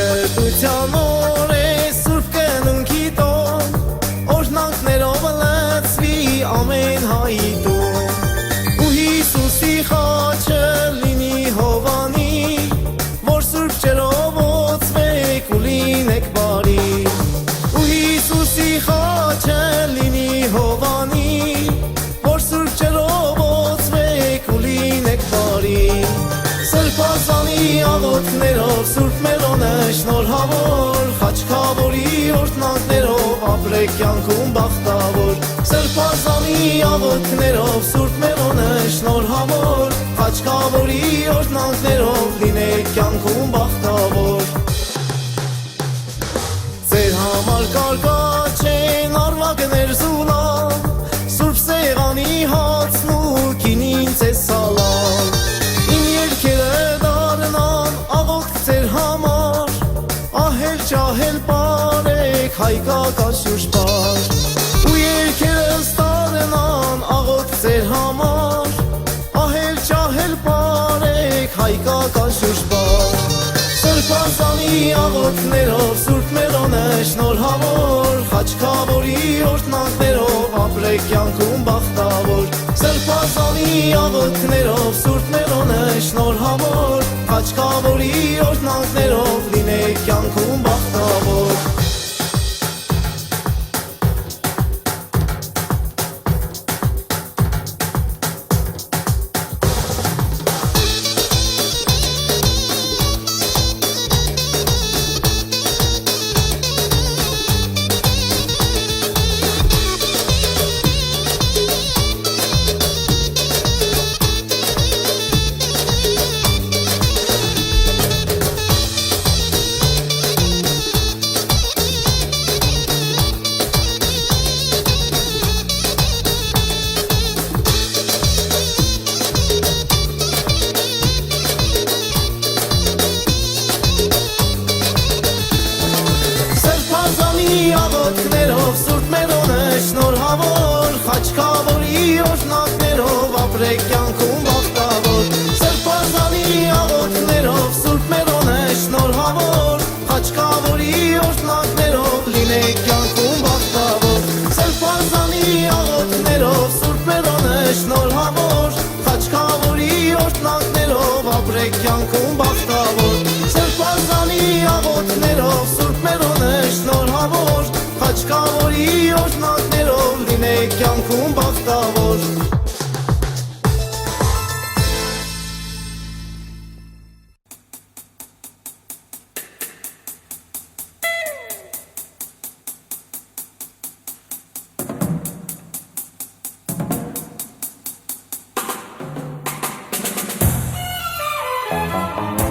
Սրտության օր է սուրբ կնունքի տոն, օրհնանքներով լցվի ամեն հայի տուն, ու Հիսուսի խաչը լինի հովանի, որ սուրբ ջրով օծվեք ու լինեք բարի, ու Հիսուսի խաչը լինի հովանի, որ սուրբ ջրով օծվեք ու լինեք բարի, Սրբազանի աղոթքներով սուրբ մերոնը շնորհավոր, խաչքավորի օրհնանքներով ապրեք կյանքում բախտավոր, Սրբազանի աղոթքներով սուրբ մերոնը շնորհավոր, խաչքավորի օրհնանքներով լինեք կյանքում բախտավոր, Ձեր համար կարկաչ են արվակներ զուլալ, սուրբ սեղանի հացն ու գինին ձեզ սալալ, Ահել պարեք հայկական շուշպար, ու երկերս տարենան աղոթք ձեր համար, ահել ճահել պարեք հայկական շուշպար, Սրբազանի աղոթքներով սուրբ մերոնը շնորհավոր, խաչքավորի օրհնանքներով ապրեք կյանքում բախտավոր, Սրբազանի աղոթքներով սուրբ մերոնը շնորհավոր, խաչքավորի օրհնանքներով լինեք կյանքում բախտավոր, աղոթքներով սուրբ մերոնը շնորհավոր, խաչքավորի օրհնանքներով ապրեք կյանքում բախտավոր, Սրբազանի աղոթքներով սուրբ մերոնը շնորհավոր, խաչքավորի օրհնանքներով լինեք կյանքում բախտավոր, Սրբազանի աղոթքներով սուրբ մերոնը շնորհավոր, խաչքավորի օրհնանքներով ապրեք կյանքում բախտավոր, Սրբազանի աղոթքներով սուրբ մերոնը շնորհավոր, խաչքավորի օրհնանքներով լինեք կյանքում բախտավոր, Bye.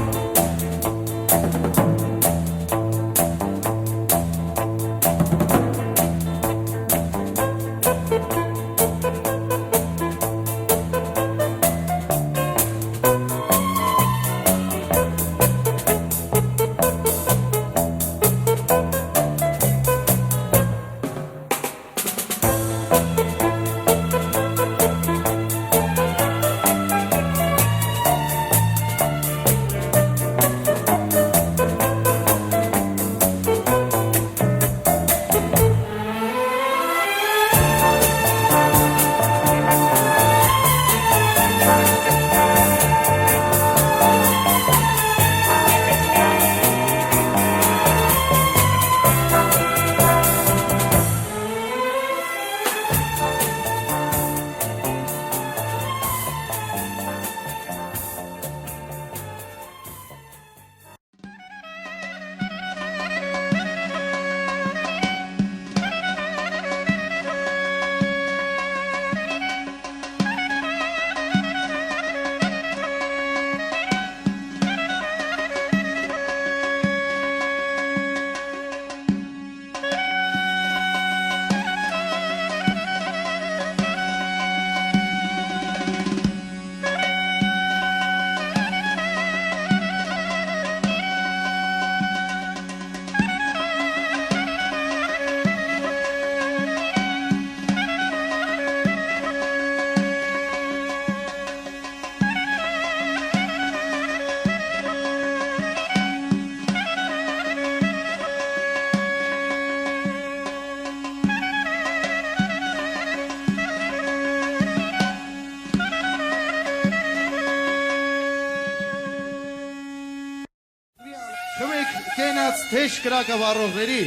կենաց թեժ կրակը վառողների,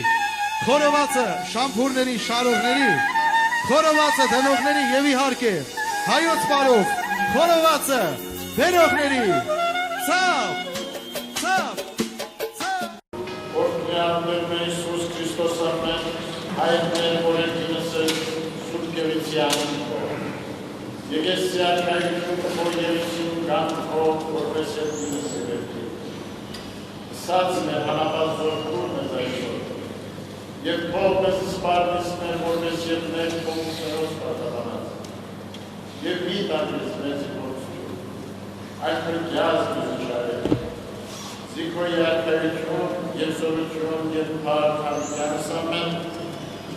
խորովածը շամփուրների շարողների, խորովածը դնողների եւ իհարկե հայոց բարով խորովածը բերողների ցավ ցավ Օրհնյալ Իիսուս Քրիստոս ամեն հայրներ օրենքինս սուրբ գևիցյան Եգեսիան հայրություն որ գևիցին գանքով որպես երկինս վերքի Սացն է հանապատ զորքուրն է զայշոր Եվ փով մեզ սպարդիսն է որպես երկներ կոմուսներոս պատահանած Եվ մի տանես մեզ գործություն Այդ պրկյազ գուզիշարել Զիքոյի արկայություն և զորություն և պարքանությանս ամեն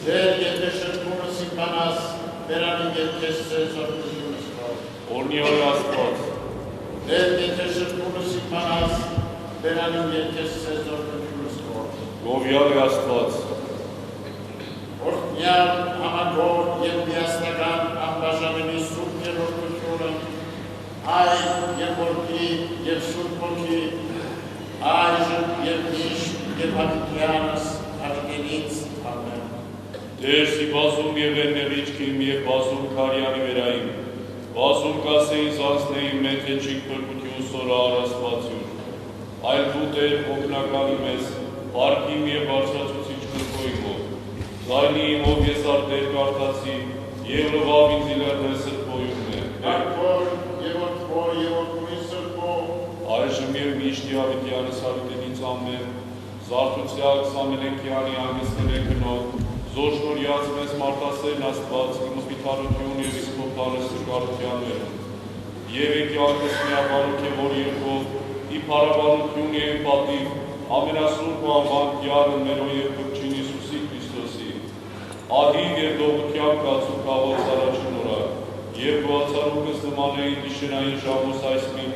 Ձեր եթե շրկունս իկանաս Բերանի և կես ձեր զորությունս կոր Օրնյալ Աստված Ձեր եթե շրկունս իկանաս Բերանի և կես ձեր զորությունս կոր Գովյալ Աստված Օրհնյալ համագոր և միասնական անբաժանելի սուրբ երորդությունը Այր և որդի և սուրբ ոգի Այժմ և միշտ և հավիտյանս հավիտենից ամեն Դերսի բազում և վերնեղիչքիմ և բազում կարյանի վերայիմ Բազում կասեին զանցնեին մետ եչիկ պրկություն սորա առասպացյուն Այլ դու Տեր օգնականի մեզ Պարկիմ և բարձրացուցիչ կրկոյմով Զայնի իմով ես արտեր կարդացի և լվավ ինձ իլերներ սրպոյում է Արկոր և ոտվո և ոտվույ սրպո Այժմ և միշտի հավիտյանս հավիտենից ամեն Զարդուցյալ Սամելենկյանի անգստներ գնով Զոր շնորյաց մեզ մարդասերն աստված մխիթարություն և իսկոպարը սրկարությանները Եվ եկյալքս միաբանուք է որ երկով ի պարաբանություն և պատիվ ամենասուրբ ու անվան կյարը մերո և կրչին Իսուսի Քրիստոսի Ահիվ և դողության կացու կաղոց առաջին օրակ և գոացարուկս նմանեին դիշենային ժամոս այսմին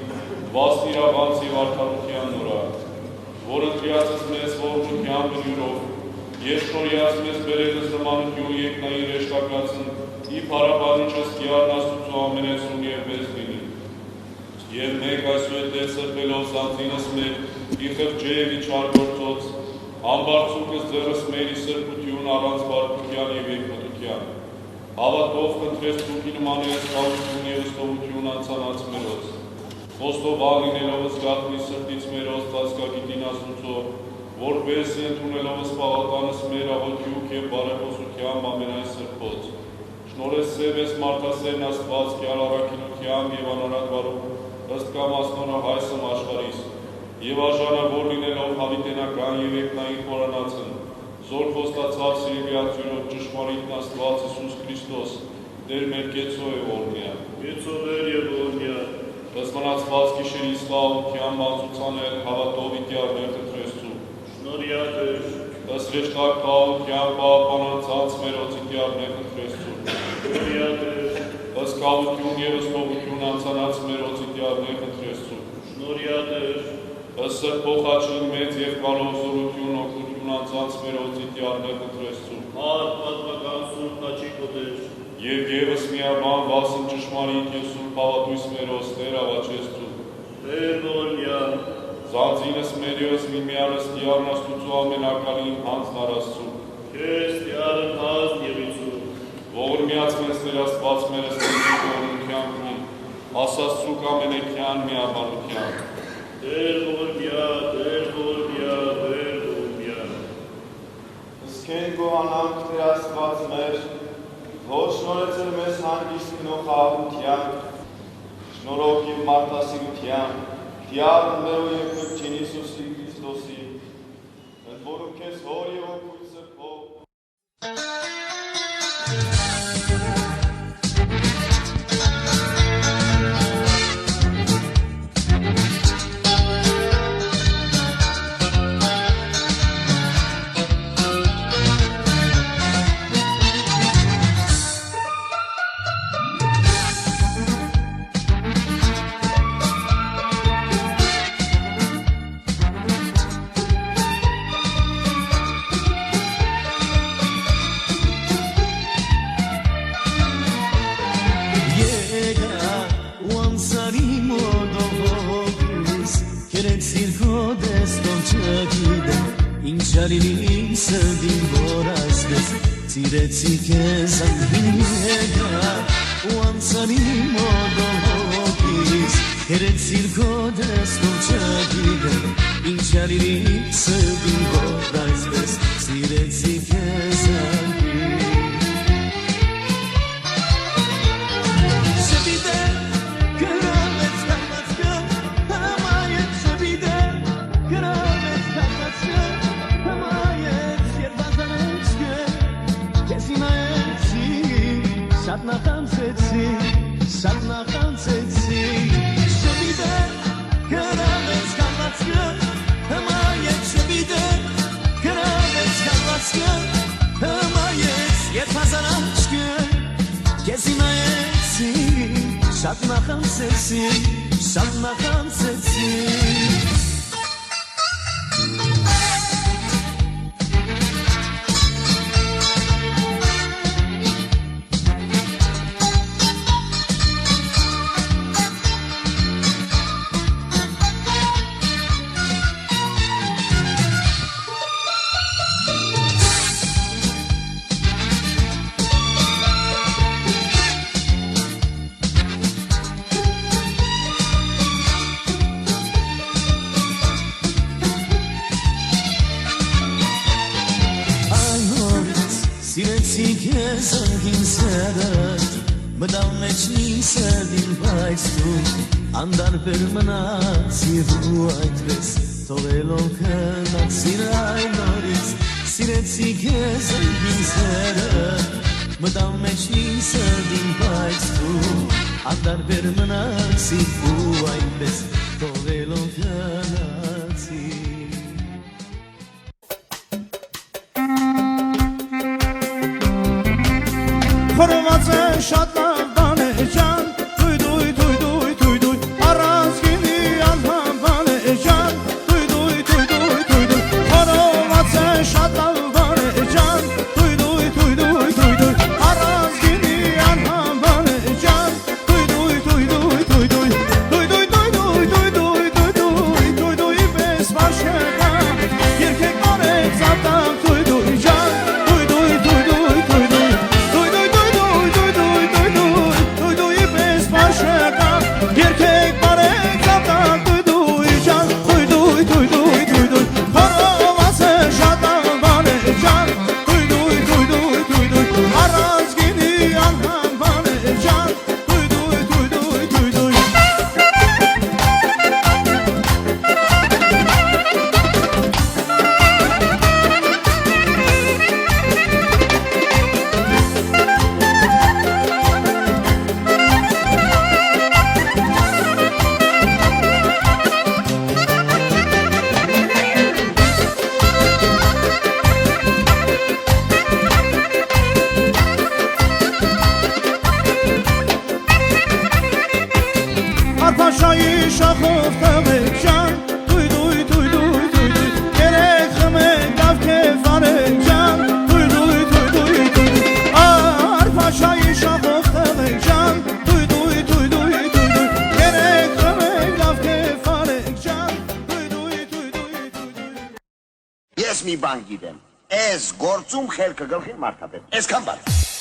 վաստ իրավանց և արդարության նորակ, որ ընտրյացս մեզ ողջության բնյուրով և շնորյաց մեզ բերելս նմանություն երկնային ռեշտակացն ի պարաբանիչս կյարն աստուծու ամենեսուն և մեզ լինի։ Եվ մեկ այսուհետև սրբելով զանձինս մեր ի խղճե և ի չար գործոց, ամբարձուկս ձեռս մեր ի սրբություն առանց բարկության և երկմտության, հավատով խնդրես թուքի նմանես կավություն և ըստովություն անցանած մերոց, Խոստովան լինելովս գաղտնի սրտից մեր ոստացկագիտին աստուծո, որպես ընդունելովս պաղականս մեր աղոթյուք և բարեխոսությամբ ամենայն սրբոց, շնորհես սև ես մարդասերն աստված կյալ առաքինությամբ և անարատ վարում, ըստ կամասնոնը հայսմ աշխարիս, և արժանավոր լինելով հավիտենական և երկնային խորանացն, զոր խոստացավ սիրելիացյունով ճշմարիտն աստված Իսուս Քրիստոս, Տեր մեր կեցո է օրնյալ։ Կեցո մեր և օրնյալ։ Ըսմնացված գիշերի սլավության բացուցանել հավատով իտյարներ կտրեսցու։ Շնորհյալ Ըսրեշտակ կաղության պահապանանցած մերոց իտյարներ կտրեսցու։ Շնորհյալ Ըստ կաղություն և ըստողություն անցանած մերոց իտյարներ կտրեսցու։ Շնորհյալ Ըստ սրբոխաչին մեծ և կարող զորություն օգնություն անցած մերոց իտյարներ կտրեսցու։ Մարդ պատմական սուրբ խաչի կոտեր։ Եվ ևս միաբան վասն ճշմարիտ և սուրբ հավատույց մերոց Տեր ավաչեցու։ Տեր օրնյալ Զանձինս մերյոս միմյանս տիարն աստուծու ամենակալին հանձն առաստու։ Քեզ տիարն հանձն և իցու։ Ողորմյաց մեզ Տեր աստված մերս տենցիկ օրնության կնի, ասաստուկ ամենեքյան միաբանության։ Տեր օրնյալ, Տեր օրնյալ, Տեր օրնյալ։ Սկեն գոհանանք Տեր աստված մեր, որ շնորհեցել մեզ հանգիստ գնող խաղաղության, շնորհով և մարդասիրության, տիարն մերո և կրկին Իսուսի Քրիստոսի, ընդ որում քեզ հոր և օգուտ սրբով Circo de sto Ինչ արին սրդին որ այսպես Սիրեցի քեզ անգին եկա ու անցանի մոդոհոգիս Հերեցիր քո դեստում չգիտեմ Ինչ արին սրդին որ այսպես Սիրեցի քեզ անգին Շպիտե գրավեց կապացկը Հմայեց շպիտե գրավեց կապացկը Հմայեց երբազանեցկը Քեզ իմայեցի շատ նախանցեցի Շատ նախանցեցի Շպիտե գրավեց կապացկը Հմայեց շպիտե գրավեց կապացկը Հմայեց երբազանեցկը Քեզ իմայեցի Շատ նախանցեցի Շատ նախանցեցի Սիրեցի քեզ անգին սերդ Մտավ մեջ նին սերդին բայց դու Անդարբեր մնացիր ու այդպես Թողելով քնացիր այն նորից Սիրեցի քեզ անգին սերդ Մտավ մեջ նին սերդին բայց դու Անդարբեր մնացիր ու այդպես Թողելով քնացիր Խորոված է շատ լավ բան է ջան Թույ դույ թույ դույ թույ դույ Առանց գինի անհամ բան է ջան Թույ դույ թույ դույ թույ դույ Խորոված է շատ լավ բան է ջան Թույ դույ թույ դույ թույ դույ Առանց գինի անհամ բան է ջան Թույ դույ թույ դույ թույ դույ Թույ դույ թույ դույ թույ դույ թույ դույ Թույ դույ պես վարշետա Երկեք բարեք զատակ թույ դույ ջան Թույ դույ թույ դույ թույ դույ Երկեք բարեք զատակ դույ դույ ջան Դույ դույ դույ դույ դույ դույ Խորոված է շատ բան է ջան Դույ դույ դույ դույ դույ դույ Առանց գինի անհամ բան է ջան Դույ դույ դույ դույ դույ դույ Արփաշայի շախով տվեք ջան Դույ դույ դույ դույ դույ դույ Երեք խմեք լավ քեֆ արեք ջան Դույ դույ դույ դույ դույ դույ Արփաշայի շախով տվեք ջան Դույ դույ դույ դույ դույ դույ Երեք խմեք լավ քեֆ արեք ջան Դույ դույ դույ դույ դույ Ես մի բան գիտեմ, այս գործում խելքը գլխի մարդապետ, այսքան բան։